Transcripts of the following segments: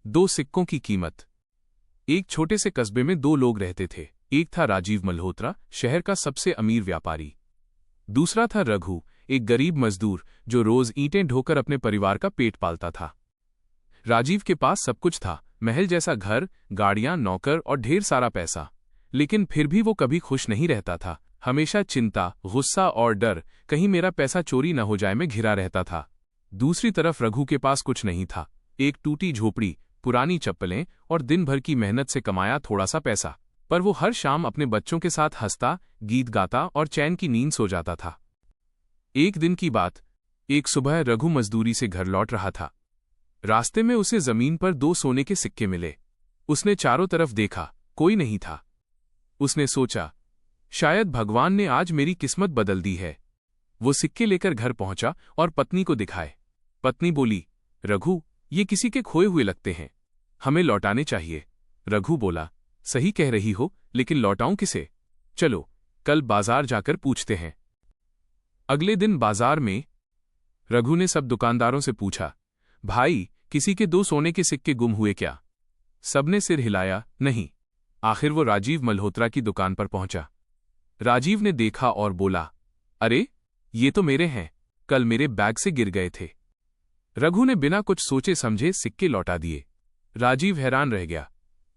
दो सिक्कों की कीमत। एक छोटे से कस्बे में दो लोग रहते थे। एक था राजीव मल्होत्रा, शहर का सबसे अमीर व्यापारी। दूसरा था रघु, एक गरीब मजदूर जो रोज ईंटें ढोकर अपने परिवार का पेट पालता था। राजीव के पास सब कुछ था, महल जैसा घर, गाड़ियां, नौकर और ढेर सारा पैसा। लेकिन फिर भी वो कभी खुश नहीं रहता था। हमेशा चिंता, गुस्सा और डर, कहीं मेरा पैसा चोरी न हो जाए, में घिरा रहता था। दूसरी तरफ रघु के पास कुछ नहीं था। एक टूटी झोपड़ी, पुरानी चप्पलें और दिन भर की मेहनत से कमाया थोड़ा सा पैसा। पर वो हर शाम अपने बच्चों के साथ हंसता, गीत गाता और चैन की नींद सो जाता था। एक दिन की बात, एक सुबह रघु मजदूरी से घर लौट रहा था। रास्ते में उसे जमीन पर दो सोने के सिक्के मिले। उसने चारों तरफ देखा, कोई नहीं था। उसने सोचा, शायद भगवान ने आज मेरी किस्मत बदल दी है। वो सिक्के लेकर घर पहुंचा और पत्नी को दिखाए। पत्नी बोली, रघु, ये किसी के खोए हुए लगते हैं, हमें लौटाने चाहिए। रघु बोला, सही कह रही हो, लेकिन लौटाऊं किसे? चलो, कल बाजार जाकर पूछते हैं। अगले दिन बाजार में रघु ने सब दुकानदारों से पूछा, भाई, किसी के दो सोने के सिक्के गुम हुए क्या? सबने सिर हिलाया, नहीं। आखिर वो राजीव मल्होत्रा की दुकान पर पहुंचा। राजीव ने देखा और बोला, अरे, ये तो मेरे हैं, कल मेरे बैग से गिर गए थे। रघु ने बिना कुछ सोचे समझे सिक्के लौटा दिए। राजीव हैरान रह गया,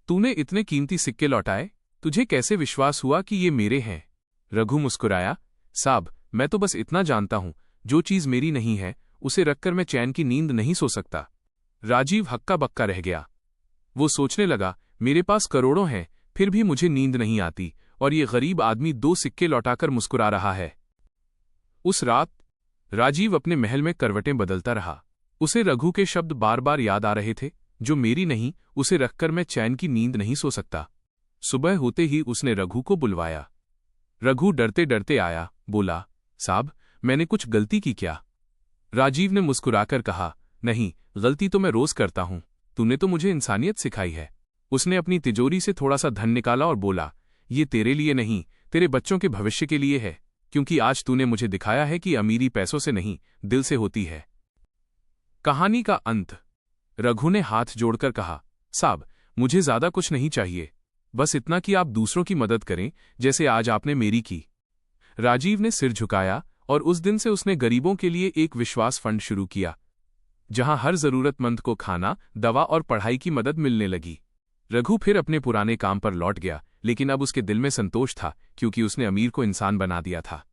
तूने इतने कीमती सिक्के लौटाए? तुझे कैसे विश्वास हुआ कि ये मेरे हैं? रघु मुस्कुराया, साहब, मैं तो बस इतना जानता हूं, जो चीज मेरी नहीं है उसे रखकर मैं चैन की नींद नहीं सो सकता। राजीव हक्का बक्का रह गया। वो सोचने लगा, मेरे पास करोड़ों हैं, फिर भी मुझे नींद नहीं आती, और ये गरीब आदमी दो सिक्के लौटाकर मुस्कुरा रहा है। उस रात राजीव अपने महल में करवटें बदलता रहा। उसे रघु के शब्द बार बार याद आ रहे थे, जो मेरी नहीं, उसे रखकर मैं चैन की नींद नहीं सो सकता। सुबह होते ही उसने रघु को बुलवाया। रघु डरते डरते आया, बोला, साहब, मैंने कुछ गलती की क्या? राजीव ने मुस्कुराकर कहा, नहीं, गलती तो मैं रोज करता हूं, तूने तो मुझे इंसानियत सिखाई है। उसने अपनी तिजोरी से थोड़ा सा धन निकाला और बोला, ये तेरे लिए नहीं, तेरे बच्चों के भविष्य के लिए है, क्योंकि आज तूने मुझे दिखाया है कि अमीरी पैसों से नहीं, दिल से होती है। कहानी का अंत। रघु ने हाथ जोड़कर कहा, साहब, मुझे ज्यादा कुछ नहीं चाहिए, बस इतना कि आप दूसरों की मदद करें, जैसे आज आपने मेरी की। राजीव ने सिर झुकाया और उस दिन से उसने गरीबों के लिए एक विश्वास फंड शुरू किया, जहां हर जरूरतमंद को खाना, दवा और पढ़ाई की मदद मिलने लगी। रघु फिर अपने पुराने काम पर लौट गया, लेकिन अब उसके दिल में संतोष था, क्योंकि उसने अमीर को इंसान बना दिया था।